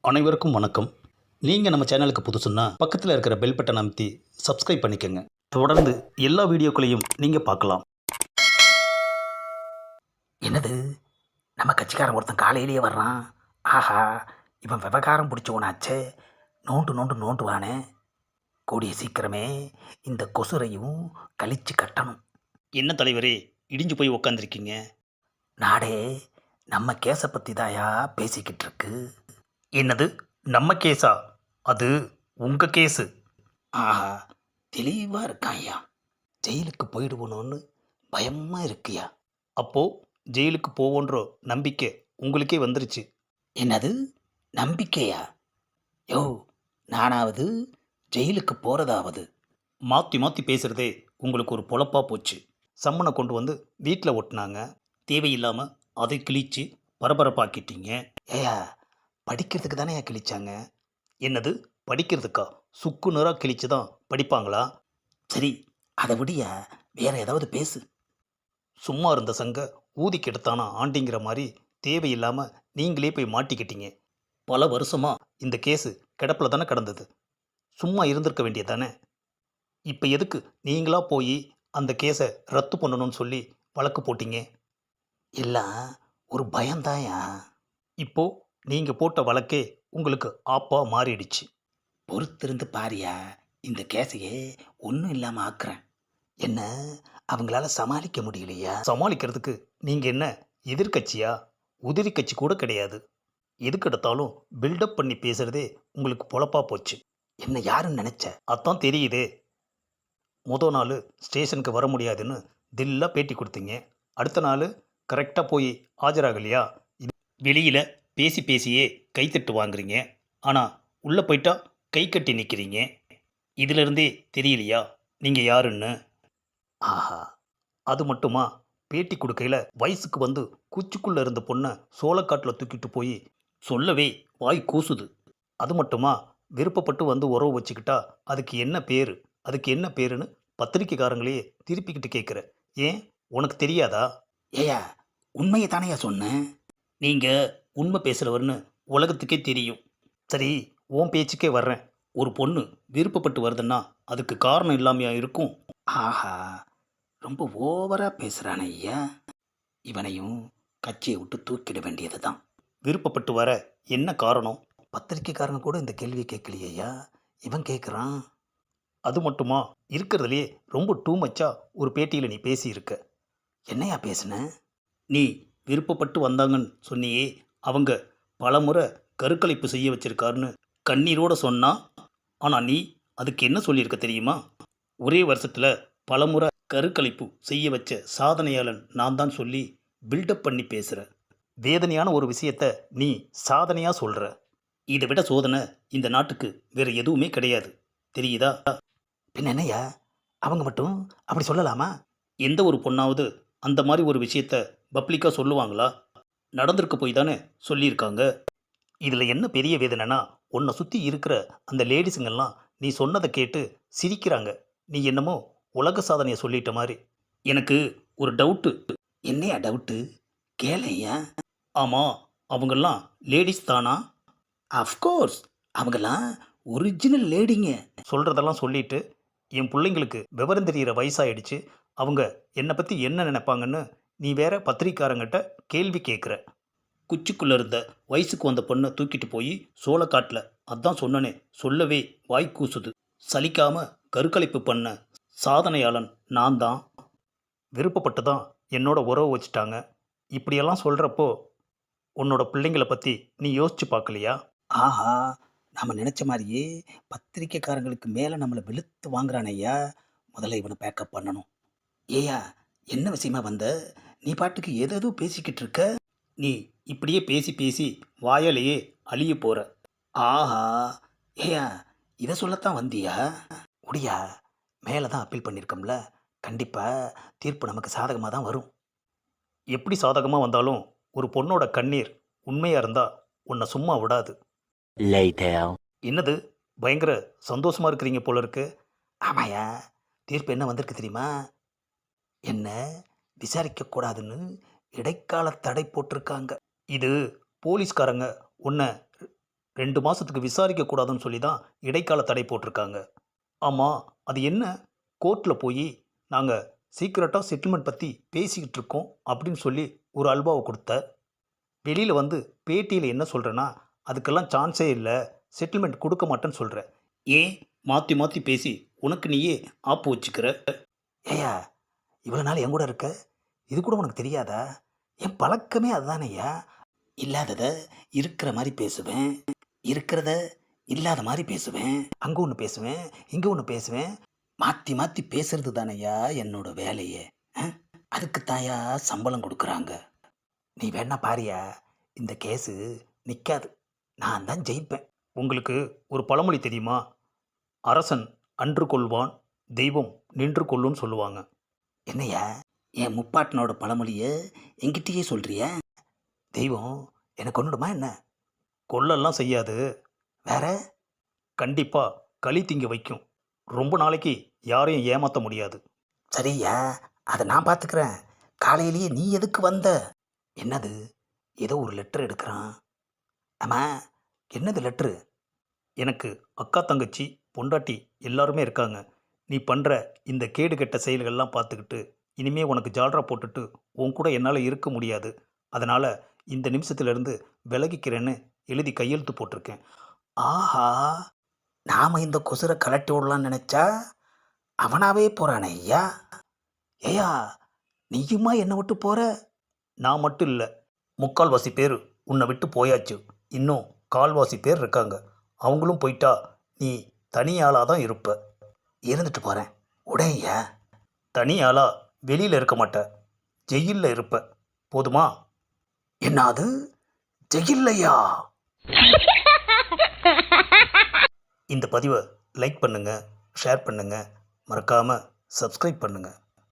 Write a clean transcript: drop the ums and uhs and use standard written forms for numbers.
அனைவருக்கும் வணக்கம். நீங்கள் நம்ம சேனலுக்கு புதுசுன்னா பக்கத்தில் இருக்கிற பெல் பட்டன் அமைத்தி சப்ஸ்கிரைப் பண்ணிக்கோங்க. தொடர்ந்து எல்லா வீடியோக்களையும் நீங்கள் பார்க்கலாம். என்னது நம்ம கட்சிக்காரன் ஒருத்தன் காலையிலேயே வர்றான். ஆஹா, இவன் விவகாரம் பிடிச்சவனாச்சே. நோண்டு நோண்டு நோண்டுவானே. கூடிய சீக்கிரமே இந்த கொசுரையும் கழிச்சு கட்டணும். என்ன தலைவரே இடிஞ்சு போய் உக்காந்துருக்கீங்க? நாடே நம்ம கேஸை பற்றி தாயா பேசிக்கிட்டு இருக்கு. என்னது நம்ம கேஸா? அது உங்கள் கேஸு. ஆஹா, தெளிவாக இருக்கான்யா. ஜெயிலுக்கு போயிடுவோன்னு பயமாக இருக்குயா. அப்போது ஜெயிலுக்கு போவோன்ற நம்பிக்கை உங்களுக்கே வந்துருச்சு. என்னது நம்பிக்கையா? யோ, நானாவது ஜெயிலுக்கு போகிறதாவது? மாற்றி மாற்றி பேசுகிறதே உங்களுக்கு ஒரு பொழப்பாக போச்சு. சம்மனை கொண்டு வந்து வீட்டில் ஒட்டினாங்க. தேவையில்லாமல் அதை கிழிச்சு பரபரப்பாக்கிட்டீங்க. ஏயா, படிக்கிறதுக்கு தானே கிழிச்சாங்க. என்னது படிக்கிறதுக்கா? சுக்கு நூறாக கிழிச்சு தான் படிப்பாங்களா? சரி, அதை விடியா, வேற ஏதாவது பேசு. சும்மா இருந்த சங்க ஊதி கெடுத்தானா ஆண்டிங்கிற மாதிரி தேவையில்லாமல் நீங்களே போய் மாட்டிக்கிட்டீங்க. பல வருஷமாக இந்த கேஸு கிடப்பில் தானே கிடந்தது. சும்மா இருந்திருக்க வேண்டியது தானே. இப்போ எதுக்கு நீங்களா போய் அந்த கேஸை ரத்து பண்ணணும்னு சொல்லி வழக்கு போட்டீங்க? எல்லாம் ஒரு பயம்தாயா. இப்போது நீங்கள் போட்ட வழக்கே உங்களுக்கு ஆப்பா மாறிடுச்சு. பொறுத்திருந்து பாரியா, இந்த கேஸையே ஒன்றும் இல்லாமல் ஆக்குறேன். என்ன அவங்களால சமாளிக்க முடியலையா? சமாளிக்கிறதுக்கு நீங்கள் என்ன எதிர்க்கட்சியா? உதிரி கட்சி கூட கிடையாது. எதுக்கெடுத்தாலும் பில்டப் பண்ணி பேசுகிறதே உங்களுக்கு பொழப்பா போச்சு. என்ன யாருன்னு நினச்ச? அதான் தெரியுதே. மொதல் நாள் ஸ்டேஷனுக்கு வர முடியாதுன்னு தில்லாக பேட்டி கொடுத்தீங்க. அடுத்த நாள் கரெக்டாக போய் ஆஜராகலையா? வெளியில் பேசி பேசியே கைத்தட்டு வாங்குறீங்க. ஆனால் உள்ளே போயிட்டா கை கட்டி நிற்கிறீங்க. இதிலிருந்தே தெரியலையா நீங்கள் யாருன்னு? ஆஹா, அது மட்டுமா, பேட்டி கொடுக்கையில் வயசுக்கு வந்து குச்சிக்குள்ளே இருந்த பொண்ணை சோளக்காட்டில் தூக்கிட்டு போய் சொல்லவே வாய் கூசுது. அது மட்டுமா, விருப்பப்பட்டு வந்து உறவு வச்சுக்கிட்டா அதுக்கு என்ன பேர், அதுக்கு என்ன பேருன்னு பத்திரிக்கைக்காரங்களையே திருப்பிக்கிட்டு கேட்குற. ஏன் உனக்கு தெரியாதா? ஏயா, உண்மையை தானையா சொன்னேன். நீங்கள் உண்மை பேசுகிறவர்னு உலகத்துக்கே தெரியும். சரி, உன் பேச்சுக்கே வர்றேன். ஒரு பொண்ணு விருப்பப்பட்டு வருதுன்னா அதுக்கு காரணம் இல்லாமையா இருக்கும்? ஆஹா, ரொம்ப ஓவராக பேசுகிறான் ஐயா. இவனையும் கட்சியை விட்டு தூக்கிட வேண்டியது தான். விருப்பப்பட்டு வர என்ன காரணம்? பத்திரிக்கைக்காரங்க கூட இந்த கேள்வி கேட்கலையா, இவன் கேட்குறான். அது மட்டுமா, இருக்கிறதுலையே ரொம்ப டூ மச்சா ஒரு பேட்டியில் நீ பேசியிருக்க. என்னையா பேசுன? நீ விருப்பப்பட்டு வந்தாங்கன்னு சொன்னியே, அவங்க பலமுறை கருக்கலைப்பு செய்ய வச்சிருக்காருன்னு கண்ணீரோட சொன்னா. ஆனால் நீ அதுக்கு என்ன சொல்லியிருக்க தெரியுமா? ஒரே வருஷத்தில் பலமுறை கருக்கலைப்பு செய்ய வச்ச சாதனையாளன் நான் தான் சொல்லி பில்டப் பண்ணி பேசுகிற. வேதனையான ஒரு விஷயத்த நீ சாதனையாக சொல்கிற. இதை விட சோதனை இந்த நாட்டுக்கு வேறு எதுவுமே கிடையாது, தெரியுதா? பின்ன என்னையா, அவங்க மட்டும் அப்படி சொல்லலாமா? எந்த ஒரு பொண்ணாவது அந்த மாதிரி ஒரு விஷயத்த பப்ளிக்காக சொல்லுவாங்களா? நடந்திருக்க போய் தானே சொல்லியிருக்காங்க. இதில் என்ன பெரிய வேதனைனா, உன்னை சுற்றி இருக்கிற அந்த லேடிஸுங்கெல்லாம் நீ சொன்னதை கேட்டு சிரிக்கிறாங்க. நீ என்னமோ உலக சாதனையை சொல்லிட்ட மாதிரி. எனக்கு ஒரு டவுட்டு. என்னையா டவுட்டு? கேளையா. ஆமாம், அவங்கெல்லாம் லேடிஸ் தானா? அஃப்கோர்ஸ், அவங்கெல்லாம் ஒரிஜினல் லேடிங்க. சொல்கிறதெல்லாம் சொல்லிட்டு என் பிள்ளைங்களுக்கு விவரம் தெரிகிற வயசாயிடுச்சு, அவங்க என்னை பற்றி என்ன நினைப்பாங்கன்னு நீ வேற பத்திரிக்காரங்கிட்ட கேள்வி கேட்குற. குச்சிக்குள்ளே இருந்த வயசுக்கு வந்த பொண்ணை தூக்கிட்டு போய் சோளக்காட்டில், அதான் சொன்னனே, சொல்லவே வாய் கூசுது. சலிக்காமல் கருக்கலைப்பு பண்ண சாதனையாளன் நான் தான். விருப்பப்பட்டு தான் என்னோட உறவு வச்சுட்டாங்க. இப்படியெல்லாம் சொல்கிறப்போ உன்னோட பிள்ளைங்களை பற்றி நீ யோசிச்சு பார்க்கலையா? ஆஹா, நாம் நினச்ச மாதிரியே பத்திரிக்கைக்காரங்களுக்கு மேலே நம்மளை வெளுத்து வாங்குறான் ஐயா. முதல்ல இவனை பேக்கப் பண்ணணும். ஏயா, என்ன விஷயமா வந்த? நீ பாட்டுக்கு ஏதேதோ பேசிக்கிட்டு இருக்க. நீ இப்படியே பேசி பேசி வாயாலேயே அழிய போகிற. ஆஹா, ஏயா, இதை சொல்லத்தான் வந்தியா? முடியா, மேலே தான் அப்பீல் பண்ணியிருக்கோம்ல, கண்டிப்பாக தீர்ப்பு நமக்கு சாதகமாக தான் வரும். எப்படி சாதகமாக வந்தாலும் ஒரு பொண்ணோட கண்ணீர் உண்மையாக இருந்தால் உன்னை சும்மா விடாது. என்னது பயங்கர சந்தோஷமாக இருக்கிறீங்க போல இருக்கு. ஆமாயா, தீர்ப்பு என்ன வந்திருக்கு தெரியுமா? என்ன விசாரிக்கக்கூடாதுன்னு இடைக்கால தடை போட்டிருக்காங்க. இது போலீஸ்காரங்க உன்னை 2 மாதத்துக்கு விசாரிக்கக்கூடாதுன்னு சொல்லி தான் இடைக்கால தடை போட்டிருக்காங்க. ஆமாம், அது என்ன? கோர்ட்டில் போய் நாங்கள் சீக்கிரட்டாக செட்டில்மெண்ட் பற்றி பேசிக்கிட்டு இருக்கோம் அப்படின்னு சொல்லி ஒரு அல்வாவை கொடுத்த. வெளியில் வந்து பேட்டியில் என்ன சொல்கிறேன்னா, அதுக்கெல்லாம் சான்ஸே இல்லை, செட்டில்மெண்ட் கொடுக்க மாட்டேன்னு சொல்கிற. ஏன் மாற்றி மாற்றி பேசி உனக்கு நீயே ஆப்பு வச்சுக்கிற? ஏய்யா, இவ்வளோ நாள் என் கூட இருக்க, இது கூட உனக்கு தெரியாதா? என் பழக்கமே அதுதானேய்யா. இல்லாததை இருக்கிற மாதிரி பேசுவேன், இருக்கிறத இல்லாத மாதிரி பேசுவேன், அங்கே ஒன்று பேசுவேன், இங்கே ஒன்று பேசுவேன். மாற்றி மாற்றி பேசுறது தானேய்யா என்னோட வேலையே. அதுக்கு தாயா சம்பளம் கொடுக்குறாங்க. நீ வேணா பாரியா, இந்த கேஸு நிற்காது, நான் தான் ஜெயிப்பேன். உங்களுக்கு ஒரு பழமொழி தெரியுமா? அரசன் அன்று கொள்வான், தெய்வம் நின்று கொள்ளுன்னு சொல்லுவாங்க. என்னையா, என் முப்பாட்டனோட பழமொழியை என்கிட்டயே சொல்கிறியா? தெய்வம் எனக்கு கொண்டுடுமா என்ன? கொல்லெல்லாம் செய்யாது, வேற? கண்டிப்பாக களி திங்க வைக்கும். ரொம்ப நாளைக்கு யாரையும் ஏமாற்ற முடியாது. சரியா, அதை நான் பார்த்துக்கிறேன். காலையிலேயே நீ எதுக்கு வந்த? என்னது, ஏதோ ஒரு லெட்டர் எடுக்கிறான். ஆமாம், என்னது லெட்ரு? எனக்கு அக்கா தங்கச்சி பொண்டாட்டி எல்லாருமே இருக்காங்க. நீ பண்ணுற இந்த கேடு கெட்ட செயல்கள்லாம் பார்த்துக்கிட்டு இனிமே உனக்கு ஜால்ரா போட்டுட்டு உன் கூட என்னால் இருக்க முடியாது. அதனால் இந்த நிமிஷத்துலேருந்து விலகிக்கிறேன்னு எழுதி கையெழுத்து போட்டிருக்கேன். ஆஹா, நாம் இந்த கொசுரை கலட்டி விடலான்னு நினச்சா அவனாவே போகிறானே ஐயா. ஏயா, நீயுமா என்னை விட்டு போகிற? நான் மட்டும் இல்லை, முக்கால்வாசி பேர் உன்னை விட்டு போயாச்சு. இன்னும் கால்வாசி பேர் இருக்காங்க. அவங்களும் போயிட்டா நீ தனியாளாக தான் இருப்ப. இருந்துட்டு போகிறேன் உடையா. தனியாளாக வெளியில் இருக்க மாட்ட, ஜெயிலில் இருப்ப. போதுமா? என்னது, ஜெயில்லையா? இந்த பதிவை லைக் பண்ணுங்கள், ஷேர் பண்ணுங்கள், மறக்காமல் சப்ஸ்கிரைப் பண்ணுங்கள்.